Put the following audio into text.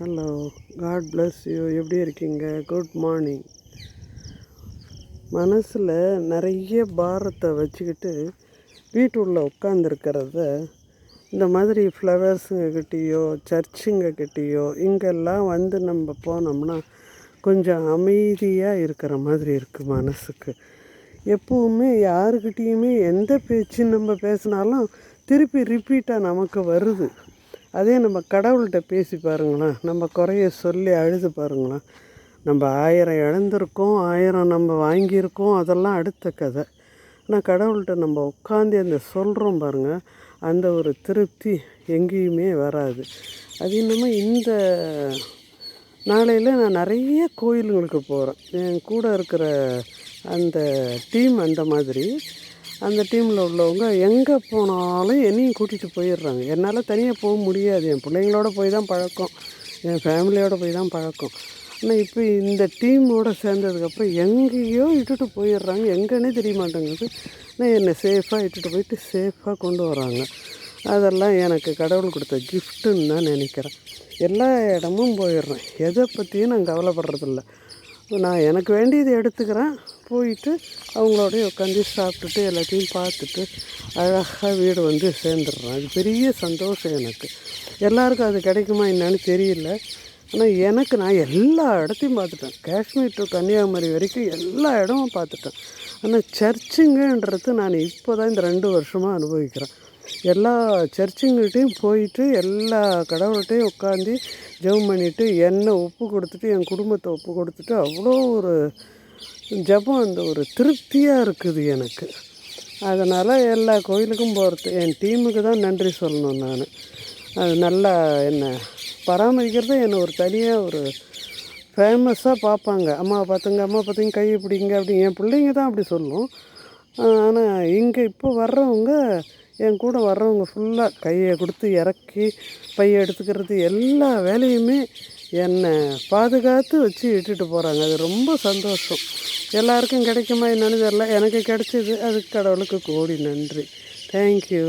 Hello, God bless you. எப்படி இருக்கீங்க? Good morning. மனசில் நிறைய பாரத்தை வச்சுக்கிட்டு வீட்டுள்ள உட்காந்துருக்கிறத இந்த மாதிரி ஃப்ளவர்ஸுங்கக்கிட்டேயோ சர்ச்சுங்கக்கிட்டேயோ இங்கெல்லாம் வந்து நம்ம போனோம்னா கொஞ்சம் அமைதியாக இருக்கிற மாதிரி இருக்குது மனசுக்கு. எப்போவுமே யாருக்கிட்டேயுமே எந்த பேச்சு நம்ம பேசினாலும் திருப்பி ரிப்பீட்டாக நமக்கு வருது. அதே நம்ம கடவுள்கிட்ட பேசி பாருங்களேன், நம்ம குறைய சொல்லி அழுது பாருங்களேன். நம்ம 1000 இழந்திருக்கோம், 1000 நம்ம வாங்கியிருக்கோம், அதெல்லாம் அடுத்த கதை. ஆனால் கடவுள்கிட்ட நம்ம உட்காந்து அந்த சொல்கிறோம் பாருங்கள், அந்த ஒரு திருப்தி எங்கேயுமே வராது. அது இல்லாமல் இந்த நாளையில் நான் நிறைய கோயிலுங்களுக்கு போகிறேன். என் கூட இருக்கிற அந்த டீம் அந்த மாதிரி. அந்த டீமில் உள்ளவங்க எங்கே போனாலும் என்னையும் கூட்டிகிட்டு போயிடுறாங்க. என்னால் தனியாக போக முடியாது. என் பிள்ளைங்களோட போய் தான் பழக்கம், என் ஃபேமிலியோடு போய் தான் பழக்கம். ஆனால் இப்போ இந்த டீமோடு சேர்ந்ததுக்கப்புறம் எங்கேயோ இட்டுட்டு போயிடுறாங்க. எங்கன்னே தெரிய மாட்டேங்குது. ஆனால் என்னை சேஃபாக இட்டுட்டு போயிட்டு சேஃபாக கொண்டு வராங்க. அதெல்லாம் எனக்கு கடவுள் கொடுத்த கிஃப்ட்டுன்னு தான் நினைக்கிறேன். எல்லா இடமும் போயிடுறேன். எதை பற்றியும் நான் கவலைப்படுறதில்ல. நான் எனக்கு வேண்டியதை எடுத்துக்கிறேன், போயிட்டு அவங்களோடய உட்காந்து சாப்பிட்டுட்டு எல்லாத்தையும் பார்த்துட்டு அழகாக வீடு வந்து சேர்ந்துடுறேன். அது பெரிய சந்தோஷம் எனக்கு. எல்லாருக்கும் அது கிடைக்குமா என்னன்னு தெரியல. ஆனால் எனக்கு நான் எல்லா இடத்தையும் பார்த்துட்டேன். காஷ்மீர் டு கன்னியாகுமரி வரைக்கும் எல்லா இடமும் பார்த்துட்டேன். ஆனால் சர்ச்சுங்கன்றது நான் இப்போ தான் இந்த 2 வருஷமாக அனுபவிக்கிறேன். எல்லா சர்ச்சுங்கிட்டையும் போயிட்டு எல்லா கடவுள்கிட்டையும் உட்காந்து ஜெபம் பண்ணிவிட்டு என்னை ஒப்பு கொடுத்துட்டு என் குடும்பத்தை ஒப்பு கொடுத்துட்டு அவ்வளோ ஒரு ஜெபம், அந்த ஒரு திருப்தியாக இருக்குது எனக்கு. அதனால் எல்லா கோயிலுக்கும் போகிறது. என் டீமுக்கு தான் நன்றி சொல்லணும். நான் அது நல்லா என்னை பராமரிக்கிறத என்னை ஒரு தனியாக ஒரு ஃபேமஸாக பார்ப்பாங்க. அம்மாவை பார்த்துங்க, அம்மா பார்த்துங்க, கையை பிடிங்க அப்படின்னு என் பிள்ளைங்க தான் அப்படி சொல்லும். ஆனால் இங்கே இப்போ வர்றவங்க, என் கூட வர்றவங்க ஃபுல்லாக கையை கொடுத்து இறக்கி பையை எடுத்துக்கிறது எல்லா வேலையுமே என்னை பாதுகாத்து வச்சு இட்டுட்டு போகிறாங்க. அது ரொம்ப சந்தோஷம். எல்லாருக்கும் கிடைக்குமா என்னன்னு தெரியல, எனக்கு கிடைச்சிது. அதுக்கு கடவுளுக்கு கோடி நன்றி. தேங்க்யூ.